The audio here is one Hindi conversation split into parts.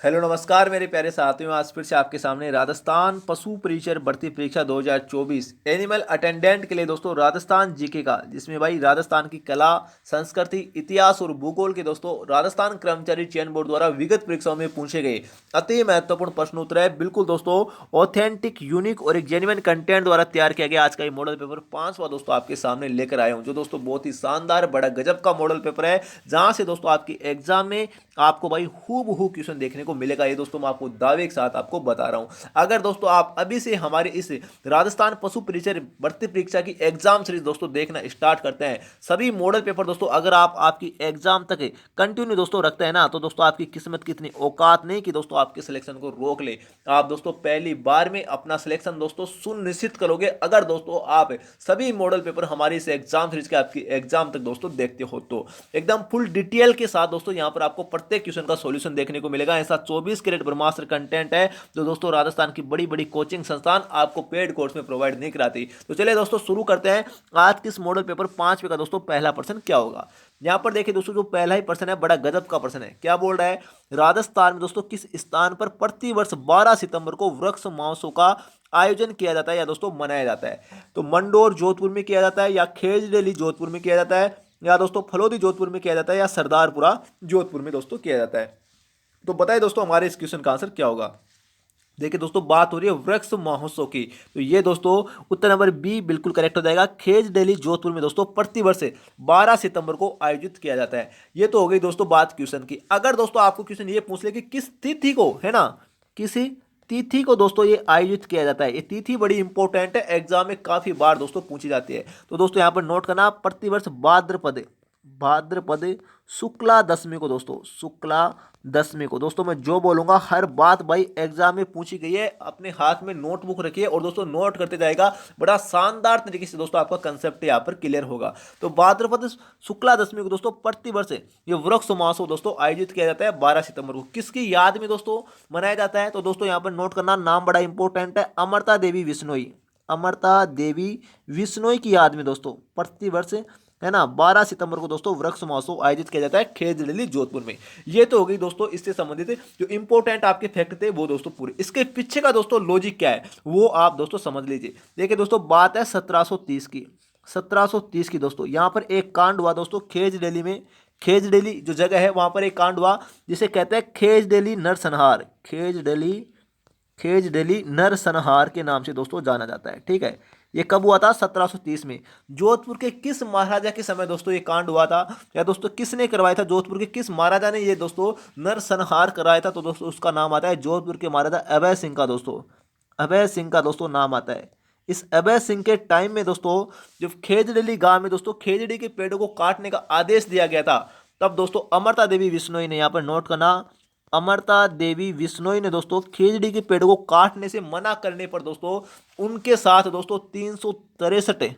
हेलो नमस्कार मेरे प्यारे साथियों। आज फिर से आपके सामने राजस्थान पशु परिचर भर्ती परीक्षा 2024 एनिमल अटेंडेंट के लिए दोस्तों राजस्थान जीके का, जिसमें भाई राजस्थान की कला, संस्कृति, इतिहास और भूगोल के दोस्तों राजस्थान कर्मचारी चयन बोर्ड द्वारा विगत परीक्षाओं में पूछे गए अति महत्वपूर्ण प्रश्नोत्तर है। बिल्कुल दोस्तों ऑथेंटिक, यूनिक और एक जेन्युइन कंटेंट द्वारा तैयार किया गया आज का ये मॉडल पेपर पांचवा दोस्तों आपके सामने लेकर आया हूं, जो दोस्तों बहुत ही शानदार बड़ा गजब का मॉडल पेपर है, जहां से दोस्तों आपकी एग्जाम में आपको भाई हूबहू क्वेश्चन देखने को मिलेगा। ये दोस्तों मैं आपको दावे के साथ आपको बता रहा हूं। अगर दोस्तों आप अभी से हमारे इस राजस्थान पशु परिचय भर्ती परीक्षा की एग्जाम सीरीज दोस्तों देखना स्टार्ट करते हैं, सभी मॉडल पेपर दोस्तों अगर आप आपकी एग्जाम तक कंटिन्यू दोस्तों रखते हैं ना, तो दोस्तों आपकी किस्मत की इतनी औकात नहीं कि दोस्तों आपके सिलेक्शन को रोक ले। आप दोस्तों पहली बार में अपना सिलेक्शन दोस्तों सुनिश्चित करोगे अगर दोस्तों आप सभी मॉडल पेपर हमारी इस एग्जाम सीरीज के आपकी एग्जाम तक दोस्तों देखते हो तो एकदम फुल डिटेल के साथ दोस्तों यहां पर आपको प्रत्येक क्वेश्चन का सॉल्यूशन देखने को मिलेगा। ऐसा 24 कैरेट ब्रह्मास्त्र कंटेंट है जो दोस्तों राजस्थान की बड़ी बड़ी कोचिंग संस्थान आपको पेड कोर्स में प्रोवाइड नहीं कराती। तो चलिए दोस्तों शुरू करते हैं। आज किस मॉडल पेपर 5 का दोस्तों पहला प्रश्न क्या होगा। यहां पर देखिए दोस्तों, जो पहला ही प्रश्न है बड़ा गजब का प्रश्न है। क्या बोल रहा है, राजस्थान में दोस्तों किस स्थान पर प्रतिवर्ष 12 सितंबर को वृक्ष महोत्सव का आयोजन किया जाता है या दोस्तों मनाया जाता है। तो मंडोर जोधपुर में किया जाता है, या खेजडेली जोधपुर में किया जाता है, या दोस्तों फलोदी जोधपुर में किया जाता है, या सरदारपुरा जोधपुर में दोस्तों किया जाता है। तो बताइए दोस्तों हमारे इस क्वेश्चन का आंसर क्या होगा। देखिए दोस्तों बात हो रही है वृक्ष महोत्सव की, तो ये दोस्तों उत्तर नंबर बी बिल्कुल करेक्ट हो जाएगा। खेजडेली जोधपुर में दोस्तों प्रतिवर्ष 12 सितंबर को आयोजित किया जाता है। ये तो हो गई दोस्तों बात क्वेश्चन की। अगर दोस्तों आपको क्वेश्चन ये पूछ ले कि किस तिथि को, है ना, किसी तिथि को दोस्तों ये आयोजित किया जाता है, ये तिथि बड़ी इंपॉर्टेंट है, एग्जाम में काफी बार दोस्तों पूछी जाती है। तो दोस्तों यहाँ पर नोट करना, प्रतिवर्ष भाद्रपद भाद्रपद शुक्ला दशमी को दोस्तों, शुक्ला दशमी को दोस्तों मैं जो बोलूंगा हर बात भाई एग्जाम में पूछी गई है। अपने हाथ में नोटबुक रखिए और दोस्तों नोट करते जाएगा, बड़ा शानदार तरीके से दोस्तों आपका कंसेप्ट यहाँ पर क्लियर होगा। तो भाद्रपद शुक्ला दशमी को दोस्तों प्रतिवर्ष ये वृक्ष महोत्सव दोस्तों आयोजित किया जाता है 12 सितंबर को। किसकी याद में दोस्तों मनाया जाता है, तो दोस्तों यहाँ पर नोट करना, नाम बड़ा इंपॉर्टेंट है, अमरता देवी विश्नोई, अमरता देवी विश्नोई की याद में दोस्तों प्रतिवर्ष, है ना, 12 सितंबर को दोस्तों वृक्ष महोत्सव आयोजित किया जाता है खेजड़ली जोधपुर में। ये तो हो गई दोस्तों इससे संबंधित जो इंपॉर्टेंट आपके फैक्ट थे वो दोस्तों पूरे। इसके पीछे का दोस्तों लॉजिक क्या है वो आप दोस्तों समझ लीजिए। देखिए दोस्तों बात है 1730 की, 1730 की दोस्तों। यहाँ पर एक कांड हुआ दोस्तों खेजड़ली में, खेजड़ली जो जगह है वहां पर एक कांड हुआ जिसे कहते हैं खेजड़ली नरसंहार, खेजड़ली, खेजड़ली नरसंहार के नाम से दोस्तों जाना जाता है। ठीक है, ये कब हुआ था, 1730 में। जोधपुर के किस महाराजा के समय दोस्तों ये कांड हुआ था, या दोस्तों किसने करवाया था, जोधपुर के किस महाराजा ने ये दोस्तों नरसंहार कराया था, तो दोस्तों उसका नाम आता है जोधपुर के महाराजा अभय सिंह का दोस्तों, अभय सिंह का दोस्तों नाम आता है। इस अभय सिंह के टाइम में दोस्तों जब खेजड़ली गांव में दोस्तों खेजड़ी के पेड़ों को काटने का आदेश दिया गया था, तब दोस्तों अमरता देवी विश्नोई ने, यहाँ पर नोट करना, अमरता देवी विश्नोई ने दोस्तों खेजड़ी के पेड़ को काटने से मना करने पर दोस्तों उनके साथ दोस्तों 363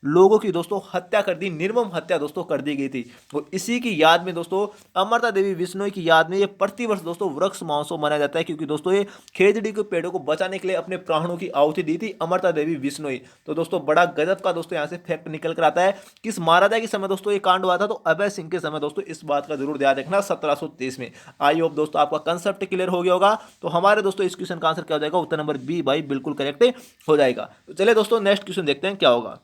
लोगों की दोस्तों हत्या कर दी, निर्मम हत्या दोस्तों कर दी गई थी। और इसी की याद में दोस्तों अमरता देवी विश्नोई की याद में ये प्रतिवर्ष दोस्तों वृक्ष महोत्सव मनाया जाता है, क्योंकि दोस्तों ये खेजड़ी के पेड़ों को बचाने के लिए अपने प्राणों की आहुति दी थी अमरता देवी विश्नोई। तो दोस्तों बड़ा गजब का दोस्तों यहाँ से फैक्ट निकल कर आता है। किस महाराजा के समय दोस्तों ये कांड हुआ था, तो अभय सिंह के समय दोस्तों। इस बात का जरूर ध्यान रखना 1730 में। आई होप दोस्तों आपका कंसेप्ट क्लियर हो गया होगा। तो हमारे दोस्तों इस क्वेश्चन का आंसर क्या हो जाएगा, उत्तर नंबर बी भाई बिल्कुल करेक्ट हो जाएगा। तो चलिए दोस्तों नेक्स्ट क्वेश्चन देखते हैं क्या होगा।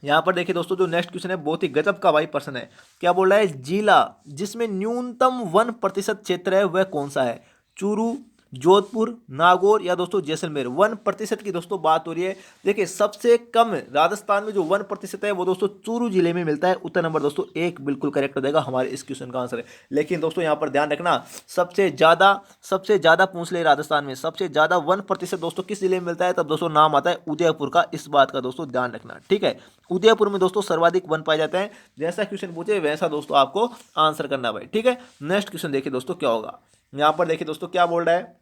यहाँ पर देखिए दोस्तों जो नेक्स्ट क्वेश्चन है बहुत ही गजब का भाई प्रश्न है। क्या बोल रहा है, जिला जिसमें न्यूनतम 1% क्षेत्र है वह कौन सा है। चूरू, जोधपुर, नागौर, या दोस्तों जैसलमेर। 1% की दोस्तों बात हो रही है। देखिए सबसे कम राजस्थान में जो 1% है वो दोस्तों चूरू जिले में मिलता है। उत्तर नंबर दोस्तों एक बिल्कुल करेक्ट हो जाएगा हमारे इस क्वेश्चन का आंसर है। लेकिन दोस्तों यहाँ पर ध्यान रखना, सबसे ज्यादा पूछ ले राजस्थान में सबसे ज्यादा 1% दोस्तों किस जिले में मिलता है, तब दोस्तों नाम आता है उदयपुर का। इस बात का दोस्तों ध्यान रखना, ठीक है। उदयपुर में दोस्तों सर्वाधिक वन पाए जाते हैं। जैसा क्वेश्चन पूछे वैसा दोस्तों आपको आंसर करना भाई, ठीक है। नेक्स्ट क्वेश्चन देखिए दोस्तों क्या होगा। यहाँ पर देखिए दोस्तों क्या बोल रहा है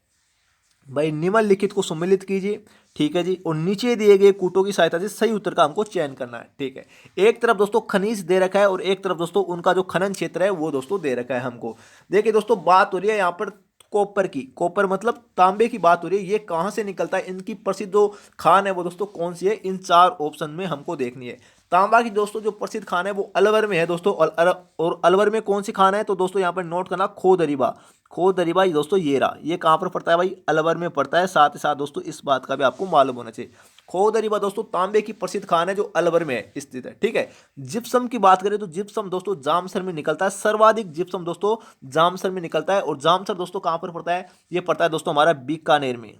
भाई, निम्नलिखित को सम्मिलित कीजिए, ठीक है जी, और नीचे दिए गए कूटों की सहायता से सही उत्तर का हमको चयन करना है, ठीक है। एक तरफ दोस्तों खनिज दे रखा है और एक तरफ दोस्तों उनका जो खनन क्षेत्र है वो दोस्तों दे रखा है हमको। देखिए दोस्तों बात हो रही है यहाँ पर कॉपर की, कॉपर मतलब तांबे की बात हो रही है। ये कहाँ से निकलता है, इनकी प्रसिद्ध जो खान है वो दोस्तों कौन सी है, इन चार ऑप्शन में हमको देखनी है। तांबा की दोस्तों जो प्रसिद्ध खान है वो अलवर में है दोस्तों, और अलवर में कौन सी खान है, तो दोस्तों यहाँ पर नोट करना, खो दरीबा। खो दरीबा ये दोस्तों ये रहा, ये कहाँ पर पड़ता है भाई, अलवर में पड़ता है। साथ ही साथ दोस्तों इस बात का भी आपको मालूम होना चाहिए, खो दरीबा दोस्तों तांबे की प्रसिद्ध खान है जो अलवर में है स्थित है, ठीक है। जिप्सम की बात करें तो जिप्सम दोस्तों जामसर में निकलता है, सर्वाधिक जिप्सम दोस्तों जामसर में निकलता है। और जामसर दोस्तों कहाँ पर पड़ता है, ये पड़ता है दोस्तों हमारा बीकानेर में,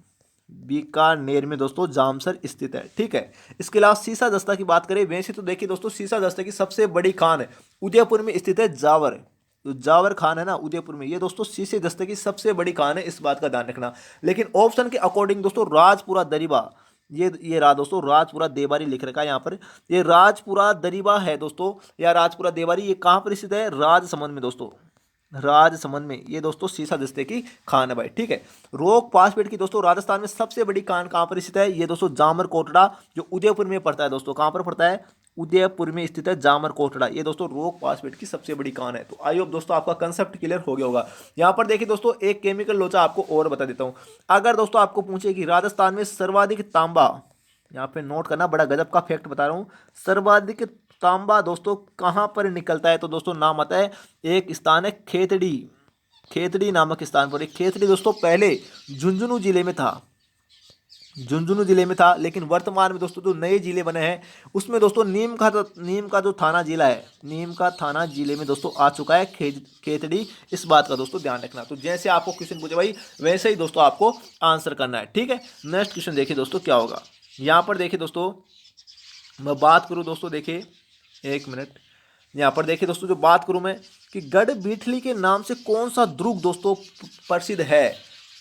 बीकानेर में दोस्तों जामसर स्थित है, ठीक है। इसके अलावा सीसा दस्ता की बात करें, वैसे तो देखिए दोस्तों सीसा दस्ता की सबसे बड़ी खान है उदयपुर में स्थित है, जावर। तो जावर खान है ना उदयपुर में, ये दोस्तों सीसे दस्ते की सबसे बड़ी खान है, इस बात का ध्यान रखना। लेकिन ऑप्शन के अकॉर्डिंग दोस्तों राजपुरा दरीबा, ये रहा दोस्तों राजपुरा देवारी लिख रखा है यहाँ पर, ये राजपुरा दरीबा है दोस्तों, या राजपुरा देवारी, ये कहाँ पर स्थित है, राजसमंद में दोस्तों, राजसमंद में। ये दोस्तों सीसा दस्ते की खान है भाई, ठीक है। रोक पासपेट की दोस्तों राजस्थान में सबसे बड़ी खान कहाँ पर स्थित है, ये दोस्तों जामर कोटड़ा, जो उदयपुर में पड़ता है दोस्तों, कहाँ पर पड़ता है, उदयपुर में स्थित है जामर कोटड़ा। ये दोस्तों रोक पासपेट की सबसे बड़ी खान है। तो आई होप दोस्तों आपका कंसेप्ट क्लियर हो गया होगा। यहाँ पर देखिए दोस्तों एक केमिकल लोचा आपको और बता देता हूँ। अगर दोस्तों आपको पूछे कि राजस्थान में सर्वाधिक तांबा, यहाँ पे नोट करना, बड़ा गजब का फैक्ट बता रहा हूँ, सर्वाधिक तांबा दोस्तों कहाँ पर निकलता है, तो दोस्तों नाम आता है, एक स्थान है खेतड़ी, खेतड़ी नामक स्थान पर। खेतड़ी दोस्तों पहले झुंझुनू जिले में था, झुंझुनू जिले में था, लेकिन वर्तमान में दोस्तों जो नए जिले बने हैं उसमें दोस्तों नीम का जो थाना जिला है, नीम का थाना जिले में दोस्तों आ चुका है खेतड़ी। इस बात का दोस्तों ध्यान रखना। तो जैसे आपको क्वेश्चन पूछे भाई वैसे ही दोस्तों आपको आंसर करना है, ठीक है। नेक्स्ट क्वेश्चन देखिए दोस्तों क्या होगा। यहाँ पर देखिए दोस्तों मैं बात करूँ दोस्तों, देखिए एक मिनट, यहाँ पर देखिए दोस्तों जो बात करूँ मैं कि गढ़ बीठली के नाम से कौन सा दुर्ग दोस्तों प्रसिद्ध है,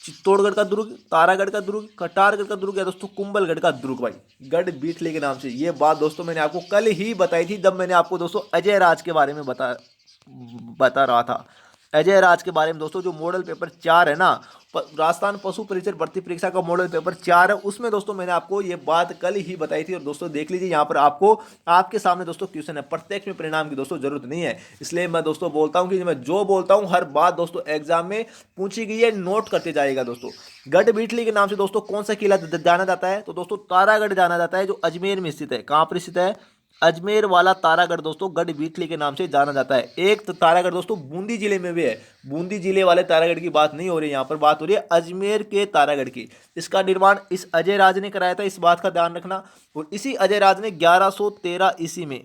चित्तौड़गढ़ का दुर्ग, तारागढ़ का दुर्ग, कटारगढ़ का दुर्ग, या दोस्तों कुंभलगढ़ का दुर्ग भाई, गढ़ बीठली के नाम से। ये बात दोस्तों मैंने आपको कल ही बताई थी, जब मैंने आपको दोस्तों अजय राज के बारे में बता रहा था। अजय राज के बारे में दोस्तों जो मॉडल पेपर 4 है ना, राजस्थान पशु परिचर भर्ती परीक्षा का मॉडल पेपर 4 है, उसमें दोस्तों मैंने आपको ये बात कल ही बताई थी। और दोस्तों देख लीजिए यहाँ पर आपको आपके सामने दोस्तों क्वेश्चन है, प्रत्यक्ष में परिणाम की दोस्तों जरूरत नहीं है। इसलिए मैं दोस्तों बोलता हूँ कि मैं जो बोलता हूँ हर बात दोस्तों एग्जाम में पूछी गई है, नोट करते जाएगा दोस्तों। गढ़ बीठली के नाम से दोस्तों कौन सा किला जाना जाता है, तो दोस्तों तारागढ़ जाना जाता है, जो अजमेर में स्थित है। कहाँ पर स्थित है, अजमेर वाला तारागढ़ दोस्तों गढ़ बीठली के नाम से जाना जाता है। एक तो तारागढ़ दोस्तों बूंदी जिले में भी है, बूंदी जिले वाले तारागढ़ की बात नहीं हो रही, यहाँ पर बात हो रही है अजमेर के तारागढ़ की। इसका निर्माण इस अजय राज ने कराया था, इस बात का ध्यान रखना। और इसी अजय राज ने 1113 ईस्वी में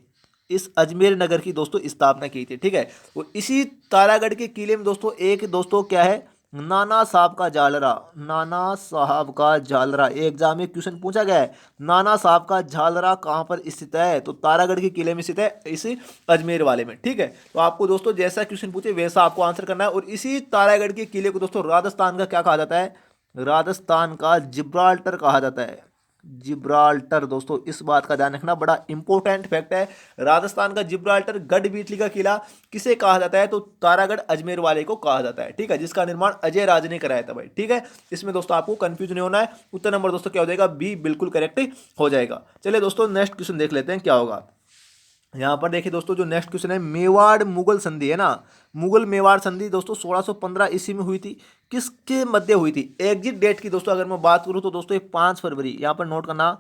इस अजमेर नगर की दोस्तों स्थापना की थी, ठीक है। और इसी तारागढ़ के किले में दोस्तों एक दोस्तों क्या है, नाना साहब का जालरा, नाना साहब का जालरा, एग्जाम में क्वेश्चन पूछा गया है, नाना साहब का जालरा कहाँ पर स्थित है, तो तारागढ़ के किले में स्थित है, इसी अजमेर वाले में, ठीक है। तो आपको दोस्तों जैसा क्वेश्चन पूछे वैसा आपको आंसर करना है। और इसी तारागढ़ के किले को दोस्तों राजस्थान का क्या कहा जाता है, राजस्थान का जिब्राल्टर कहा जाता है, जिब्राल्टर दोस्तों, इस बात का ध्यान रखना, बड़ा इंपॉर्टेंट फैक्ट है। राजस्थान का जिब्राल्टर गढ़ बीठली का किला किसे कहा जाता है, तो तारागढ़ अजमेर वाले को कहा जाता है, ठीक है, जिसका निर्माण अजय राज ने कराया था भाई, ठीक है। इसमें दोस्तों आपको कंफ्यूज नहीं होना है। उत्तर नंबर दोस्तों क्या हो जाएगा, बी बिल्कुल करेक्ट हो जाएगा। चलिए दोस्तों नेक्स्ट क्वेश्चन देख लेते हैं क्या होगा। यहाँ पर देखिए दोस्तों जो नेक्स्ट क्वेश्चन है, मेवाड़ मुगल संधि है ना, मुगल मेवाड़ संधि दोस्तों 1615 ईस्वी में हुई थी, किसके मध्य हुई थी। एग्जिट डेट की दोस्तों अगर मैं बात करूँ तो दोस्तों ये 5 फरवरी, यहाँ पर नोट करना,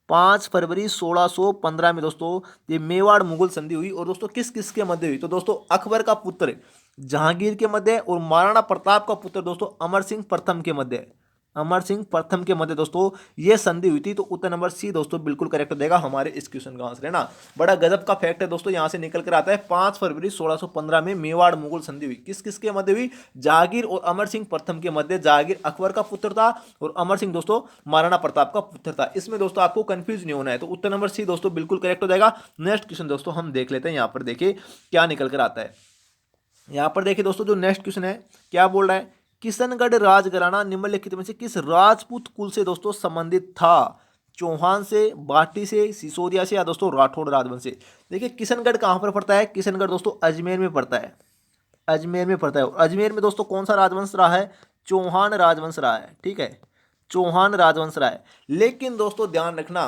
5 फरवरी 1615 में दोस्तों ये मेवाड़ मुगल संधि हुई। और दोस्तों किस किस के मध्य हुई, तो दोस्तों अकबर का पुत्र जहांगीर के मध्य और महाराणा प्रताप का पुत्र दोस्तों अमर सिंह प्रथम के मध्य, अमर सिंह प्रथम के मध्य दोस्तों ये संधि हुई थी। तो उत्तर नंबर सी दोस्तों बिल्कुल करेक्ट हो जाएगा हमारे इस क्वेश्चन का आंसर, है ना। बड़ा गजब का फैक्ट है दोस्तों, यहाँ से निकल कर आता है 5 फरवरी 1615 में मेवाड़ मुगल संधि हुई। किस किस के मध्य हुई, जहांगीर और अमर सिंह प्रथम के मध्य। जहांगीर अकबर का पुत्र था और अमर सिंह दोस्तों महाराणा प्रताप का पुत्र था। इसमें दोस्तों आपको कंफ्यूज नहीं होना है। तो उत्तर नंबर सी दोस्तों बिल्कुल करेक्ट हो जाएगा। नेक्स्ट क्वेश्चन दोस्तों हम देख लेते हैं, यहाँ पर देखिए क्या निकल कर आता है। यहाँ पर देखिए दोस्तों जो नेक्स्ट क्वेश्चन है क्या बोल रहा है, किशनगढ़ राजघराना निम्नलिखित में से किस राजपूत कुल से दोस्तों संबंधित था, चौहान से, बाटी से, सिसोदिया से, या दोस्तों राठौड़ राजवंश से। देखिए किशनगढ़ कहाँ पर पड़ता है, किशनगढ़ दोस्तों अजमेर में पड़ता है, अजमेर में पड़ता है। और अजमेर में दोस्तों कौन सा राजवंश रहा है, चौहान राजवंश रहा है, ठीक है, चौहान राजवंश रहा है। लेकिन दोस्तों ध्यान रखना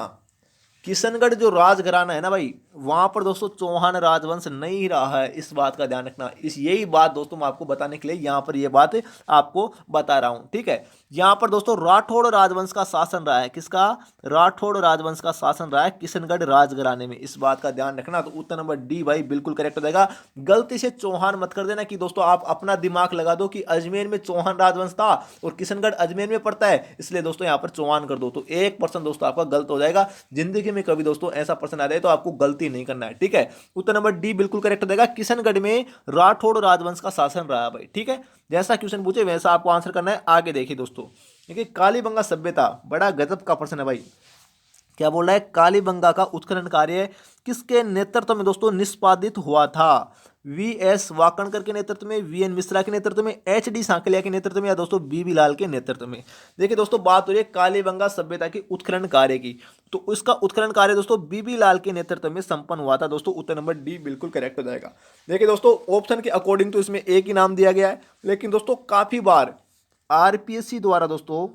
किशनगढ़ जो राजघराना है ना भाई, वहां पर दोस्तों चौहान राजवंश नहीं रहा है, इस बात का ध्यान रखना। इस यही बात दोस्तों मैं आपको बताने के लिए यहाँ पर ये बात आपको बता रहा हूँ, ठीक है। यहाँ पर दोस्तों राठौड़ राजवंश का शासन रहा है, किसका? राठौड़ राजवंश का शासन रहा है किशनगढ़ राजघराने में, इस बात का ध्यान रखना। तो उत्तर नंबर डी भाई बिल्कुल करेक्ट हो जाएगा। गलती से चौहान मत कर देना कि दोस्तों आप अपना दिमाग लगा दो कि अजमेर में चौहान राजवंश था और किशनगढ़ अजमेर में पड़ता है, इसलिए दोस्तों यहाँ पर चौहान कर दो, तो 1% दोस्तों आपका गलत हो जाएगा। जिंदगी में कभी दोस्तों ऐसा प्रश्न आ जाए तो आपको गलती नहीं करना है, ठीक है। उत्तर नंबर डी बिल्कुल करेक्ट हो जाएगा, किशनगढ़ में राठौड़ राजवंश का शासन रहा भाई, ठीक है। जैसा क्वेश्चन पूछे वैसा आपको आंसर करना है। आगे देखिए दोस्तों, देखिए कालीबंगा सभ्यता, बड़ा गजब का प्रश्न है भाई। क्या बोल रहा है? कालीबंगा का उत्खनन कार्य किसके नेतृत्व में दोस्तों निष्पादित हुआ था? वी.एस. वाकणकर के नेतृत्व में, वी.एन. मिश्रा के नेतृत्व में, एच.डी. सांकलिया के नेतृत्व में, या दोस्तों बी.बी. लाल के नेतृत्व में। देखिए दोस्तों बात हो रही है कालीबंगा सभ्यता के उत्खनन कार्य की, तो इसका उत्खनन कार्य दोस्तों बी.बी. लाल के नेतृत्व में संपन्न हुआ था। दोस्तों उत्तर नंबर डी बिल्कुल करेक्ट हो जाएगा। देखिए दोस्तों ऑप्शन के अकॉर्डिंग तो इसमें एक ही नाम दिया गया है, लेकिन दोस्तों काफी बार आरपीएससी द्वारा दोस्तों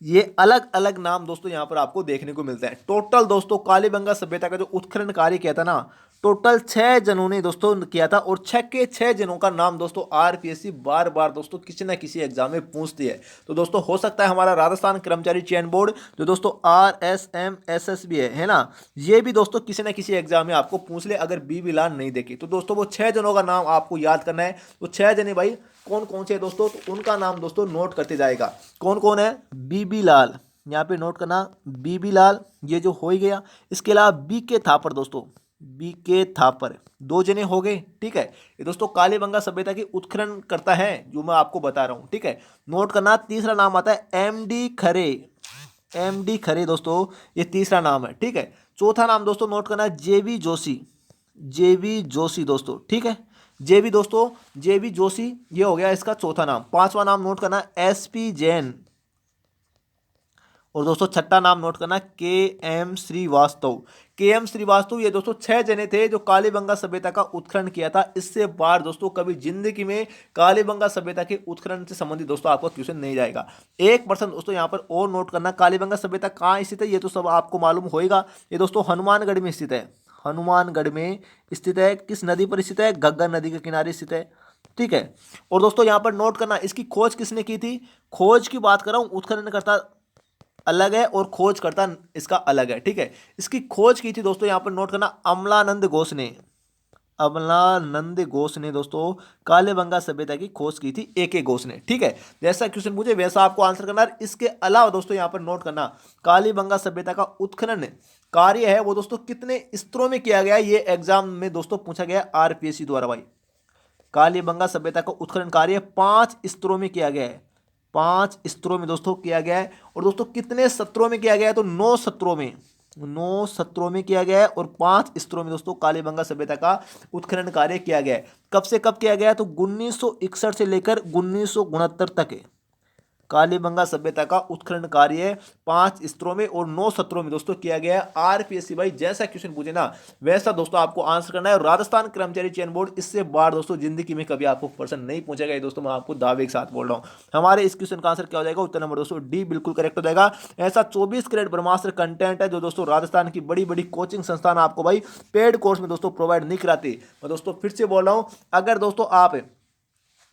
ये अलग अलग नाम दोस्तों यहां पर आपको देखने को मिलते हैं। टोटल दोस्तों कालीबंगा सभ्यता का जो उत्खनन कार्य किया था ना, टोटल 6 जनों ने दोस्तों किया था, और 6 के 6 जनों का नाम दोस्तों आरपीएससी बार बार दोस्तों किसी ना किसी एग्जाम में पूछती है। तो दोस्तों हो सकता है हमारा राजस्थान कर्मचारी चयन बोर्ड जो दोस्तों RSMSSB है ना, ये भी दोस्तों किसी ना किसी एग्जाम में आपको पूछ ले अगर बी.बी. लाल नहीं देखी तो। दोस्तों वो 6 जनों का नाम आपको याद करना है। तो 6 जने भाई कौन कौन से दोस्तों, तो उनका नाम दोस्तों नोट करते जाएगा। कौन कौन है? बी.बी. लाल, यहाँ पे नोट करना, बी.बी. लाल ये जो हो ही गया। इसके अलावा बी.के. थापर दोस्तों, बी.के. थापर 2 जने हो गए, ठीक है। ये दोस्तों कालीबंगा सभ्यता की उत्खनन करता है जो मैं आपको बता रहा हूँ, ठीक है। नोट करना। तीसरा नाम आता है एम.डी. खरे, एम.डी. खरे दोस्तों ये तीसरा नाम है, ठीक है। चौथा नाम दोस्तों नोट करना जे.वी. जोशी, जे.वी. जोशी दोस्तों, ठीक है। जे.वी. दोस्तों जे.वी. जोशी ये हो गया इसका चौथा नाम। पांचवा नाम नोट करना एस.पी. जैन, और दोस्तों छठा नाम नोट करना के.एम. श्रीवास्तव, के.एम. श्रीवास्तव। ये दोस्तों 6 जने थे जो कालीबंगा सभ्यता का उत्खनन किया था। इससे बाहर दोस्तों कभी जिंदगी में कालीबंगा सभ्यता के उत्खनन से संबंधित दोस्तों आपका क्वेश्चन नहीं जाएगा। 1% दोस्तों यहाँ पर और नोट करना। कालीबंगा सभ्यता कहाँ स्थित है ये तो सब आपको मालूम होगा। ये दोस्तों हनुमानगढ़ में स्थित है, हनुमानगढ़ में स्थित है। किस नदी पर स्थित है? घग्गर नदी के किनारे स्थित है, ठीक है। और दोस्तों यहाँ पर नोट करना इसकी खोज किसने की थी? खोज की बात कर रहा हूँ, उत्खनन करता अलग है और खोज करता इसका अलग है, ठीक है। इसकी खोज की थी दोस्तों यहाँ पर नोट करना अमलानंद घोष ने, अमलानंद घोष ने दोस्तों कालीबंगा सभ्यता की खोज की थी, ए.के. घोष ने, ठीक है। जैसा क्वेश्चन पूछे वैसा आपको आंसर करना है। इसके अलावा दोस्तों यहाँ पर नोट करना कालीबंगा सभ्यता का उत्खनन कार्य है वो दोस्तों कितने स्तरों में किया गया, ये एग्जाम में दोस्तों पूछा गया आरपीएससी द्वारा भाई। कालीबंगा सभ्यता का उत्खनन कार्य 5 स्तरों में किया गया है, 5 स्तरों में दोस्तों किया गया है। और दोस्तों कितने सत्रों में किया गया है? तो 9 सत्रों में, 9 सत्रों में किया गया है, और 5 स्तरों में दोस्तों कालीबंगा सभ्यता का उत्खनन कार्य किया गया है। कब से कब किया गया है? तो 1961 से लेकर 1969 तक है कालीबंगा सभ्यता का उत्खनन कार्य 5 स्तरों में और 9 सत्रों में दोस्तों किया गया है। आरपीएससी भाई जैसा क्वेश्चन पूछे ना वैसा दोस्तों आपको आंसर करना है। और राजस्थान कर्मचारी चयन बोर्ड इससे बाहर दोस्तों जिंदगी में कभी आपको प्रश्न नहीं पूछेगा, ये दोस्तों मैं आपको दावे के साथ बोल रहा हूं। हमारे इस क्वेश्चन का आंसर क्या हो जाएगा? उत्तर नंबर दोस्तों डी बिल्कुल करेक्ट हो जाएगा। ऐसा 24 क्रेडिट ब्रह्मास्त्र कंटेंट है जो दोस्तों राजस्थान की बड़ी बड़ी कोचिंग संस्थान आपको भाई पेड कोर्स में दोस्तों प्रोवाइड नहीं कराती। मैं दोस्तों फिर से बोल रहा हूं, अगर दोस्तों आप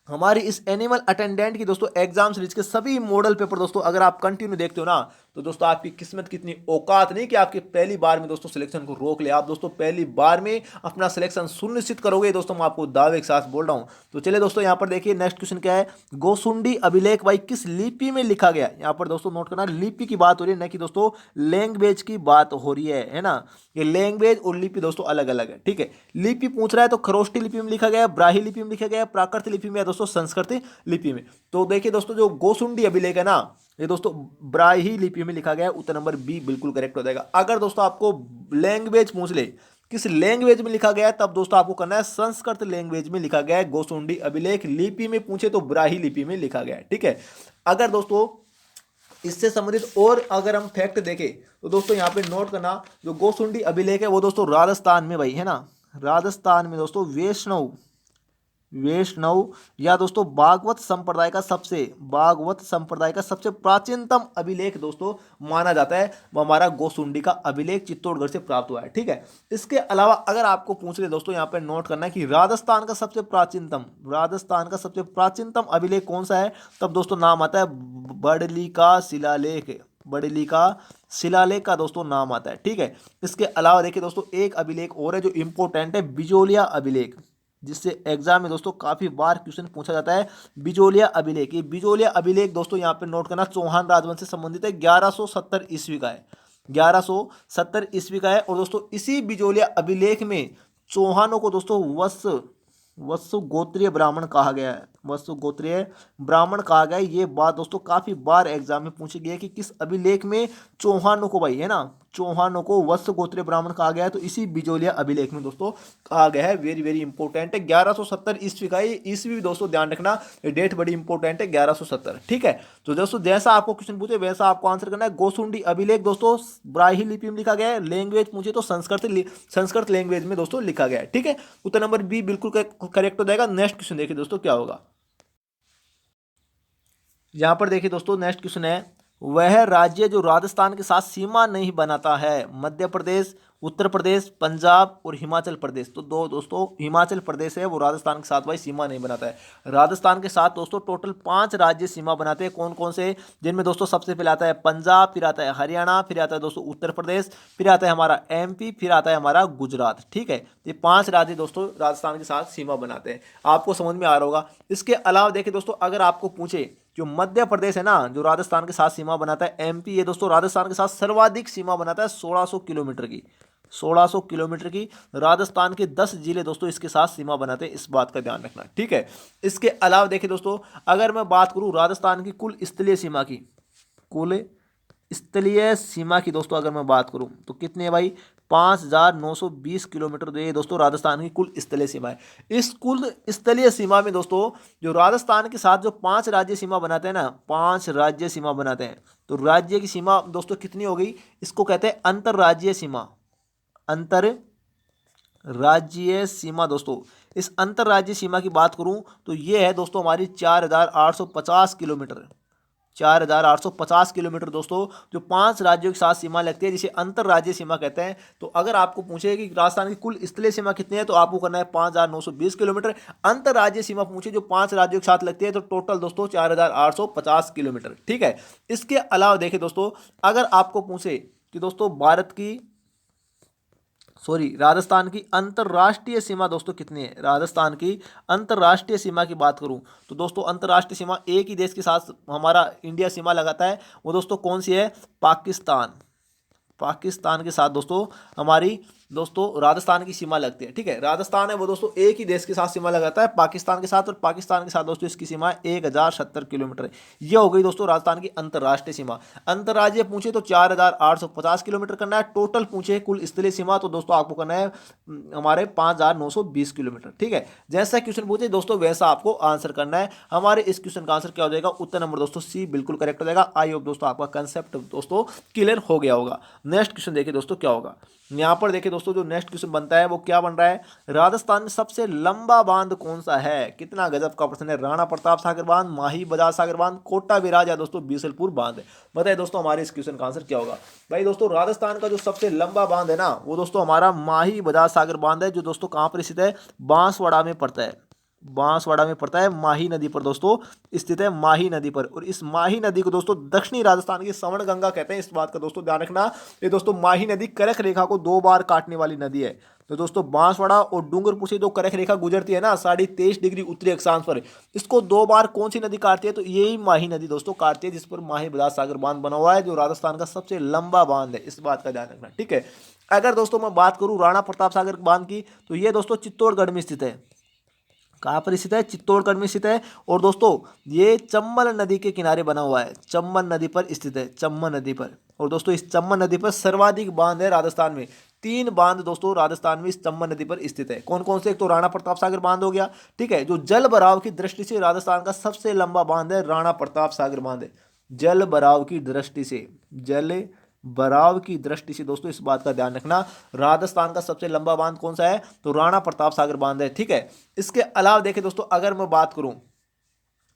हमारी इस एनिमल अटेंडेंट की दोस्तों एग्जाम सीरीज के सभी मॉडल पेपर दोस्तों अगर आप कंटिन्यू देखते हो ना तो दोस्तों आपकी किस्मत कितनी औकात नहीं कि आपके पहली बार में दोस्तों सिलेक्शन को रोक ले। आप दोस्तों पहली बार में अपना सिलेक्शन सुनिश्चित करोगे दोस्तों, मैं आपको दावे के साथ बोल रहा हूं। तो चलिए दोस्तों यहाँ पर देखिए नेक्स्ट क्वेश्चन क्या है। गोसुंडी अभिलेख भाई किस लिपि में लिखा गया? यहाँ पर दोस्तों नोट करना लिपि की बात हो रही है, न कि दोस्तों लैंग्वेज की बात हो रही है ना। ये लैंग्वेज और लिपि दोस्तों अलग अलग है, ठीक है। लिपि पूछ रहा है तो खरोष्टी लिपि में लिखा गया, ब्राह्मी लिपि में लिखा गया, प्राकृत लिपि में, दोस्तों संस्कृत लिपि में। तो देखिए दोस्तों जो गोसुंडी अभिलेख है ना ये दोस्तों ब्राह्मी लिपि में लिखा गया है। उत्तर नंबर बी बिल्कुल करेक्ट हो जाएगा। अगर दोस्तों आपको लैंग्वेज पूछ ले किस लैंग्वेज में लिखा गया है तब दोस्तों आपको करना है संस्कृत लैंग्वेज में लिखा गया है गोसुंडी अभिलेख। लिपि में पूछे तो ब्राह्मी लिपि में लिखा गया है, ठीक है। अगर दोस्तों इससे संबंधित और अगर हम फैक्ट देखें तो दोस्तों यहाँ पे नोट करना जो गोसुंडी अभिलेख है वो दोस्तों राजस्थान में भाई है ना, राजस्थान में दोस्तों वैष्णव वैष्णव या दोस्तों भागवत संप्रदाय का सबसे प्राचीनतम अभिलेख दोस्तों माना जाता है, वो हमारा गोसुंडी का अभिलेख चित्तौड़गढ़ से प्राप्त हुआ है। ठीक है, इसके अलावा अगर आपको पूछ ले दोस्तों, यहाँ पे नोट करना है कि राजस्थान का सबसे प्राचीनतम अभिलेख कौन सा है, तब दोस्तों नाम आता है बड़ली का शिलालेख। बड़ली का शिलालेख का दोस्तों नाम आता है। ठीक है, इसके अलावा देखिए दोस्तों एक अभिलेख और है जो इंपॉर्टेंट है, बिजोलिया अभिलेख, जिससे एग्जाम में दोस्तों काफी बार क्वेश्चन पूछा जाता है। बिजोलिया अभिलेख, ये बिजोलिया अभिलेख दोस्तों यहाँ पे नोट करना, चौहान राजवंश से संबंधित है, 1170 ईस्वी का है, 1170 ईस्वी का है। और दोस्तों इसी बिजोलिया अभिलेख में चौहानों को दोस्तों वत्स गोत्रीय ब्राह्मण कहा गया है, वत्स गोत्रीय ब्राह्मण कहा गया है। ये बात दोस्तों काफी बार एग्जाम में पूछी गई है कि किस अभिलेख में चौहानों को, भाई है ना, चौहानों को वत्स गोत्रीय ब्राह्मण कहा गया है, तो इसी बिजोलिया अभिलेख में दोस्तों कहा गया है। वेरी वेरी इंपॉर्टेंट है, 1170 ईस्वी का, ये ईस्वी भी दोस्तों ध्यान रखना, ये डेट बड़ी इंपॉर्टेंट है, 1170। ठीक है, तो दोस्तों जैसा आपको क्वेश्चन पूछे वैसा आपको आंसर करना है। गोसुंडी अभिलेख दोस्तों ब्राह्मी लिपि में लिखा गया है, लैंग्वेज पूछे तो संस्कृत लैंग्वेज में दोस्तों लिखा गया है। ठीक है, उत्तर नंबर बी बिल्कुल करेक्ट हो जाएगा। नेक्स्ट क्वेश्चन देखिए दोस्तों क्या होगा। यहां पर देखिए दोस्तों नेक्स्ट क्वेश्चन है, वह राज्य जो राजस्थान के साथ सीमा नहीं बनाता है, मध्य प्रदेश, उत्तर प्रदेश, पंजाब और हिमाचल प्रदेश। तो दो दोस्तों हिमाचल प्रदेश है वो राजस्थान के साथ भाई सीमा नहीं बनाता है। राजस्थान के साथ दोस्तों टोटल 5 राज्य सीमा बनाते हैं, कौन कौन से, जिनमें दोस्तों सबसे पहले आता है पंजाब, फिर आता है हरियाणा, फिर आता है दोस्तों उत्तर प्रदेश, फिर आता है हमारा एमपी, फिर आता है हमारा गुजरात। ठीक है, ये 5 राज्य दोस्तों राजस्थान के साथ सीमा बनाते हैं, आपको समझ में आ रहा होगा। इसके अलावा देखिए दोस्तों अगर आपको पूछे जो मध्य प्रदेश है ना, जो राजस्थान के साथ सीमा बनाता है, एमपी, ये दोस्तों राजस्थान के साथ सर्वाधिक सीमा बनाता है, 1600 किलोमीटर की, 1600 किलोमीटर की। राजस्थान के 10 जिले दोस्तों इसके साथ सीमा बनाते हैं, इस बात का ध्यान रखना। ठीक है, इसके अलावा देखिए दोस्तों अगर मैं बात करूं राजस्थान की कुल स्थलीय सीमा की, कुल स्थलीय सीमा की दोस्तों अगर मैं बात करूं तो कितने है भाई, 5920 किलोमीटर। तो ये दोस्तों राजस्थान की कुल स्थलीय सीमा है। इस कुल स्थलीय सीमा में दोस्तों जो राजस्थान के साथ जो 5 राज्य सीमा बनाते हैं ना, 5 राज्य सीमा बनाते हैं, तो राज्य की सीमा दोस्तों कितनी हो गई, इसको कहते हैं अंतरराज्यीय सीमा। अंतर राज्यीय सीमा दोस्तों, इस अंतरराज्यीय सीमा की बात करूं तो ये है दोस्तों हमारी 4850 किलोमीटर, 4850 किलोमीटर दोस्तों, जो 5 राज्यों के साथ सीमा लगती है, जिसे अंतरराज्यीय सीमा कहते हैं। तो अगर आपको पूछे कि राजस्थान की कुल स्थलीय सीमा कितनी है, तो आपको करना है 5920 किलोमीटर। अंतरराज्यीय सीमा पूछे जो 5 राज्यों के साथ लगती है, तो टोटल दोस्तों 4850 किलोमीटर। ठीक है, इसके अलावा देखिए दोस्तों अगर आपको पूछे कि दोस्तों राजस्थान की अंतर्राष्ट्रीय सीमा दोस्तों कितनी है, राजस्थान की अंतर्राष्ट्रीय सीमा की बात करूं तो दोस्तों अंतर्राष्ट्रीय सीमा एक ही देश के साथ हमारा इंडिया सीमा लगाता है, वो दोस्तों कौन सी है, पाकिस्तान। पाकिस्तान के साथ दोस्तों हमारी दोस्तों राजस्थान की सीमा लगती है। ठीक है, राजस्थान है वो दोस्तों एक ही देश के साथ सीमा लगाता है, पाकिस्तान के साथ, और पाकिस्तान के साथ दोस्तों इसकी सीमा 1070 किलोमीटर है। ये हो गई दोस्तों राजस्थान की अंतर्राष्ट्रीय सीमा। अंतर्राज्यीय पूछे तो 4850 किलोमीटर करना है, टोटल पूछे कुल स्थलीय सीमा तो दोस्तों आपको करना है हमारे 5920 किलोमीटर। ठीक है, जैसा क्वेश्चन पूछे दोस्तों वैसा आपको आंसर करना है। हमारे इस क्वेश्चन का आंसर क्या हो जाएगा, उत्तर नंबर दोस्तों सी बिल्कुल करेक्ट हो जाएगा। आई होप दोस्तों आपका कंसेप्ट दोस्तों क्लियर हो गया होगा। नेक्स्ट क्वेश्चन देखिए दोस्तों क्या होगा। यहां पर देखिए दोस्तों जो नेक्स्ट क्वेश्चन बनता है वो क्या बन रहा है, राजस्थान में सबसे लंबा बांध कौन सा है। कितना गजब का प्रश्न है, राणा प्रताप सागर बांध, माही बजाज सागर बांध, कोटा बिराज या दोस्तों बीसलपुर बांध है। बताइए दोस्तों हमारे इस क्वेश्चन का आंसर क्या होगा। भाई दोस्तों राजस्थान का जो सबसे लंबा बांध है ना, वो दोस्तों हमारा माही बजाज सागर बांध है, जो दोस्तों कहां पर स्थित है, बांसवाड़ा में पड़ता है, बांसवाड़ा में पड़ता है, माही नदी पर दोस्तों स्थित है, माही नदी पर। और इस माही नदी को दोस्तों दक्षिणी राजस्थान की स्वर्ण गंगा कहते हैं, इस बात का दोस्तों ध्यान रखना। ये दोस्तों माही नदी करक रेखा को 2 बार काटने वाली नदी है। तो दोस्तों बांसवाड़ा और डूंगरपुर से जो करक रेखा गुजरती है ना 23.5 डिग्री उत्तरी अक्षांश पर, इसको 2 बार कौन सी नदी काटती है, तो यही माही नदी दोस्तों काटती है, जिस पर माही बजाज सागर बांध बना हुआ है, जो राजस्थान का सबसे लंबा बांध है, इस बात का ध्यान रखना। ठीक है, अगर दोस्तों मैं बात करूं राणा प्रताप सागर बांध की, तो ये दोस्तों चित्तौड़गढ़ में स्थित है। कहाँ पर स्थित है, चित्तौड़गढ़ में स्थित है। और दोस्तों ये चंबल नदी के किनारे बना हुआ है, चंबल नदी पर स्थित है, चंबल नदी पर। और दोस्तों इस चंबल नदी पर सर्वाधिक बांध है राजस्थान में, 3 बांध दोस्तों राजस्थान में इस चंबल नदी पर स्थित है। कौन कौन से, एक तो राणा प्रताप सागर बांध हो गया। ठीक है, जो जल भराव की दृष्टि से राजस्थान का सबसे लंबा बांध है, राणा प्रताप सागर बांध है। जल भराव की दृष्टि से, जल बराव की दृष्टि से दोस्तों इस बात का ध्यान रखना, राजस्थान का सबसे लंबा बांध कौन सा है, तो राणा प्रताप सागर बांध है। ठीक है, इसके अलावा देखिए दोस्तों,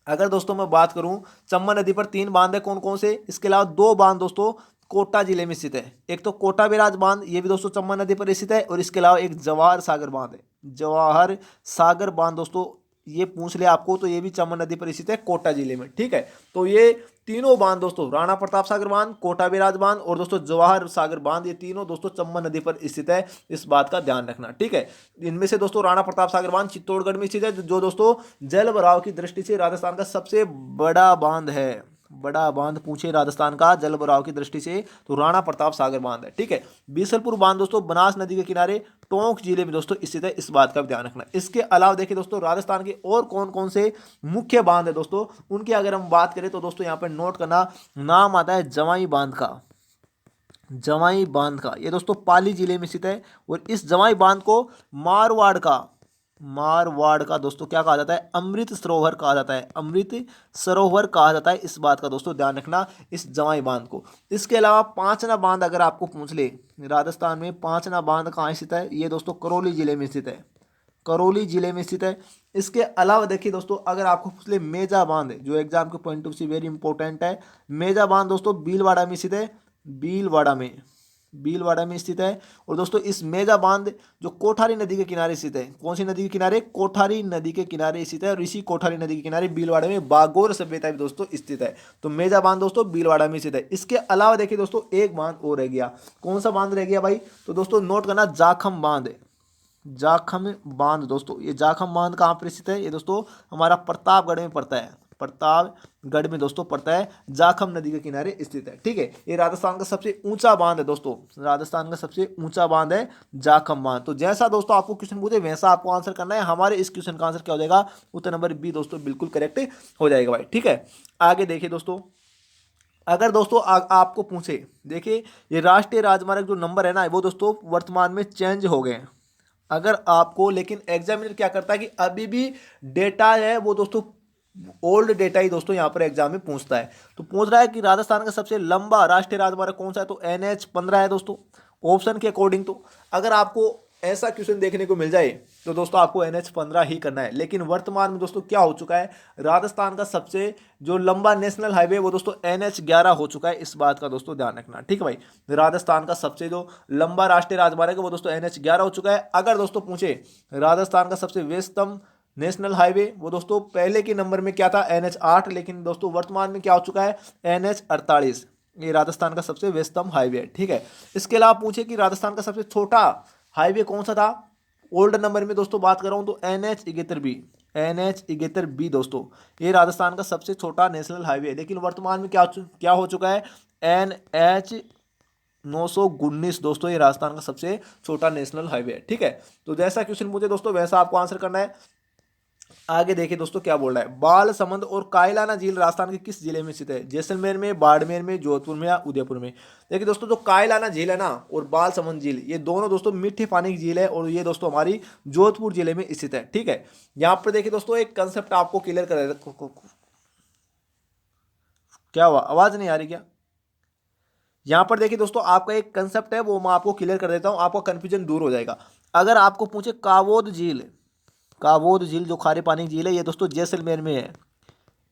अगर दोस्तों मैं बात करूं, चंबल नदी पर 3 बांध है, कौन कौन से, इसके अलावा 2 बांध दोस्तों कोटा जिले में स्थित है। एक तो कोटा बैराज बांध, ये भी दोस्तों चंबल नदी पर स्थित है, और इसके अलावा एक जवाहर सागर बांध है, जवाहर सागर बांध दोस्तों, ये पूछ ले आपको, तो ये भी चंबल नदी पर स्थित है कोटा जिले में। ठीक है, तो ये तीनों बांध दोस्तों, राणा प्रताप सागर बांध, कोटा बैराज बांध और दोस्तों जवाहर सागर बांध, ये तीनों दोस्तों चंबल नदी पर स्थित है, इस बात का ध्यान रखना। ठीक है, इनमें से दोस्तों राणा प्रताप सागर बांध चित्तौड़गढ़ में स्थित है, जो दोस्तों जल भराव की दृष्टि से राजस्थान का सबसे बड़ा बांध है। बड़ा बांध पूछे राजस्थान का जल भराव की दृष्टि से, तो राणा प्रताप सागर बांध है। ठीक है, बीसलपुर बांध दोस्तों बनास नदी के किनारे टोंक जिले में दोस्तों स्थित है, इस बात का ध्यान रखना। इसके अलावा देखिए दोस्तों, राजस्थान के और कौन कौन से मुख्य बांध है दोस्तों, उनकी अगर हम बात करें तो दोस्तों यहाँ पर नोट करना, नाम आता है जवाई बांध का। जवाई बांध का, ये दोस्तों पाली जिले में स्थित है, और इस जवाई बांध को मारवाड़ का दोस्तों क्या कहा जाता है, अमृत सरोवर कहा जाता है, अमृत सरोवर कहा जाता है, इस बात का दोस्तों ध्यान रखना, इस जवाई बांध को। इसके अलावा पांचना बांध अगर आपको पूछ ले, राजस्थान में पांचना बांध कहाँ स्थित है, ये दोस्तों करौली जिले में स्थित है, करौली जिले में स्थित है। इसके अलावा देखिए दोस्तों, अगर आपको पूछ ले मेजा बांध, जो एग्जाम के पॉइंट ऑफ से वेरी इंपॉर्टेंट है, मेजा बांध दोस्तों भीलवाड़ा में स्थित है, भीलवाड़ा में स्थित है। और दोस्तों इस मेजा बांध जो कोठारी नदी के किनारे स्थित है, कौन सी नदी के किनारे, कोठारी नदी के किनारे स्थित है, और इसी कोठारी नदी के किनारे भीलवाड़ा में बागोर सभ्यता भी दोस्तों स्थित है। तो मेजा बांध दोस्तों भीलवाड़ा में स्थित है। इसके अलावा देखिए दोस्तों, एक बांध और रह गया, कौन सा बांध रह गया भाई, तो दोस्तों नोट करना, जाखम बांध, जाखम बांध दोस्तों, ये जाखम बांध कहाँ पर स्थित है, ये दोस्तों हमारा प्रतापगढ़ में पड़ता है, प्रतापगढ़ में दोस्तों पड़ता है, जाखम नदी के किनारे स्थित है। ठीक है, ये राजस्थान का सबसे ऊंचा बांध है दोस्तों, राजस्थान का सबसे ऊंचा बांध है जाखम बांध। तो जैसा दोस्तों आपको क्वेश्चन पूछे वैसा आपको आंसर करना है। हमारे इस क्वेश्चन का आंसर क्या हो जाएगा, उत्तर नंबर बी दोस्तों बिल्कुल करेक्ट हो जाएगा भाई। ठीक है, आगे देखिए दोस्तों, अगर दोस्तों आपको पूछे, देखिए ये राष्ट्रीय राजमार्ग जो नंबर है ना, वो दोस्तों वर्तमान में चेंज हो गए हैं। अगर आपको, लेकिन एग्जामिनर क्या करता है कि अभी भी डेटा है वो दोस्तों ओल्ड डेटा ही दोस्तों यहाँ पर एग्जाम में पूछता है। तो पूछ रहा है कि राजस्थान का सबसे लंबा राष्ट्रीय राजमार्ग कौन सा है, तो NH-15 है दोस्तों, ऑप्शन के अकॉर्डिंग। तो अगर आपको ऐसा क्वेश्चन देखने को मिल जाए तो दोस्तों आपको NH-15 ही करना है। लेकिन वर्तमान में दोस्तों क्या हो चुका है, राजस्थान का सबसे जो लंबा नेशनल हाईवे वो दोस्तों NH-11 हो चुका है, इस बात का दोस्तों ध्यान रखना। ठीक है भाई, राजस्थान का सबसे जो लंबा राष्ट्रीय राजमार्ग है वो दोस्तों NH-11 हो चुका है। अगर दोस्तों पूछे राजस्थान का सबसे व्यस्तम नेशनल हाईवे, वो दोस्तों पहले के नंबर में क्या था, NH-8, लेकिन दोस्तों वर्तमान में क्या हो चुका है, NH-48, ये राजस्थान का सबसे व्यस्तम हाईवे है। ठीक है, इसके अलावा पूछे कि राजस्थान का सबसे छोटा हाईवे कौन सा था, ओल्ड नंबर में दोस्तों बात कर रहा हूं, तो NH-71B दोस्तों, ये राजस्थान का सबसे छोटा नेशनल हाईवे है। लेकिन वर्तमान में क्या हो चुका है, NH-919 दोस्तों, ये राजस्थान का सबसे छोटा नेशनल हाईवे है। ठीक है, तो जैसा क्वेश्चन पूछे दोस्तों वैसा आपको आंसर करना है। आगे देखिए दोस्तों क्या बोल रहा है, बालसमंद और कायलाना झील राजस्थान के किस जिले में स्थित है, जैसलमेर में, बाड़मेर में, जोधपुर में या उदयपुर में। देखिए दोस्तों, जो कायलाना झील है ना और बालसमंद झील, ये दोनों दोस्तों मीठे पानी की झील है, और ये दोस्तों हमारी जोधपुर जिले में स्थित है। ठीक है, यहाँ पर देखिए दोस्तों एक कंसेप्ट आपको क्लियर कर, क्या हुआ, आवाज नहीं आ रही क्या। यहाँ पर देखिए दोस्तों, आपका एक कंसेप्ट है वो मैं आपको क्लियर कर देता हूँ, आपका कंफ्यूजन दूर हो जाएगा। अगर आपको पूछे कावोद झील जो खारे पानी की झील है, ये दोस्तों जैसलमेर में है,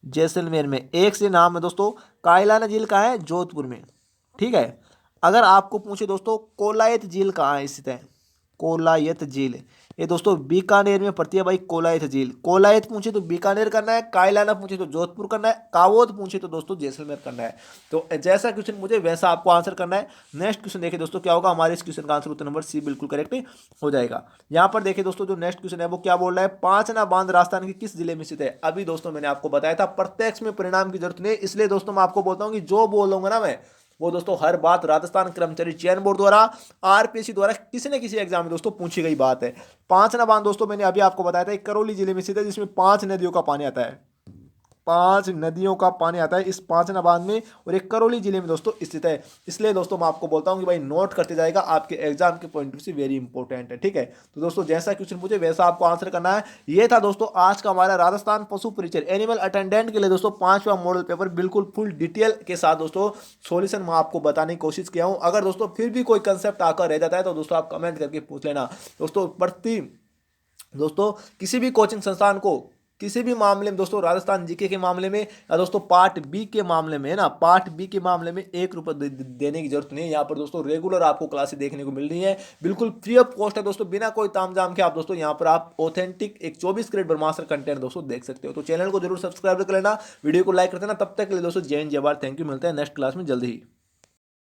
जैसलमेर में एक से नाम है दोस्तों। कायलाना झील कहाँ है, जोधपुर में। ठीक है, अगर आपको पूछे दोस्तों कोलायत झील कहाँ स्थित है, कोलायत झील, ये दोस्तों बीकानेर में पड़ती है भाई, कोलायत झील। कोलायत पूछे तो बीकानेर करना है, कायलाना पूछे तो जोधपुर करना है, कावोद पूछे तो दोस्तों जैसलमेर करना है। तो जैसा क्वेश्चन मुझे वैसा आपको आंसर करना है। नेक्स्ट क्वेश्चन देखिए दोस्तों क्या होगा, हमारे इस क्वेश्चन का आंसर उत्तर नंबर सी बिल्कुल करेक्ट हो जाएगा। यहाँ पर देखिए दोस्तों, जो नेक्स्ट क्वेश्चन है वो क्या बोल रहा है, पांचना बांध राजस्थान के किस जिले में स्थित है। अभी दोस्तों मैंने आपको बताया था प्रत्यक्ष में परिणाम की जरूरत नहीं, इसलिए दोस्तों मैं आपको बोलता हूँ कि जो बोलूंगा ना मैं, वो दोस्तों हर बात राजस्थान कर्मचारी चयन बोर्ड द्वारा, RPSC द्वारा किसी न किसी एग्जाम में दोस्तों पूछी गई बात है। पांचना बांध दोस्तों मैंने अभी आपको बताया था, एक करौली जिले में स्थित है, जिसमें 5 नदियों का पानी आता है, 5 नदियों का पानी आता है इस 5 नाबाद में, और एक करौली जिले में दोस्तों स्थित है। इसलिए दोस्तों मैं आपको बोलता हूँ कि भाई नोट करते जाएगा, आपके एग्जाम के पॉइंट ऑफ से वेरी इंपॉर्टेंट है, ठीक है। तो दोस्तों जैसा क्वेश्चन पूछे वैसा आपको आंसर करना है। ये था दोस्तों आज का हमारा राजस्थान पशु परिचय एनिमल अटेंडेंट के लिए दोस्तों 5वां मॉडल पेपर, बिल्कुल फुल डिटेल के साथ दोस्तों सॉल्यूशन मैं आपको बताने की कोशिश किया हूं। अगर दोस्तों फिर भी कोई कंसेप्ट आकर रह जाता है तो दोस्तों आप कमेंट करके पूछ लेना। दोस्तों किसी भी कोचिंग संस्थान को किसी भी मामले में दोस्तों राजस्थान जीके के मामले में या दोस्तों पार्ट बी के मामले में है ना, पार्ट बी के मामले में 1 रुपये देने की जरूरत नहीं है। यहाँ पर दोस्तों रेगुलर आपको क्लासेस देखने को मिल रही है, बिल्कुल फ्री ऑफ कॉस्ट है दोस्तों, बिना कोई तामझाम के। आप दोस्तों यहाँ पर आप ऑथेंटिक एक 24 कैरेट ब्रह्मास्त्र कंटेंट दोस्तों देख सकते हो। तो चैनल को जरूर सब्सक्राइब कर लेना, वीडियो को लाइक कर देना। तब तक के लिए दोस्तों जय हिंद जय भारत, थैंक यू। मिलते हैं नेक्स्ट क्लास में जल्दी ही।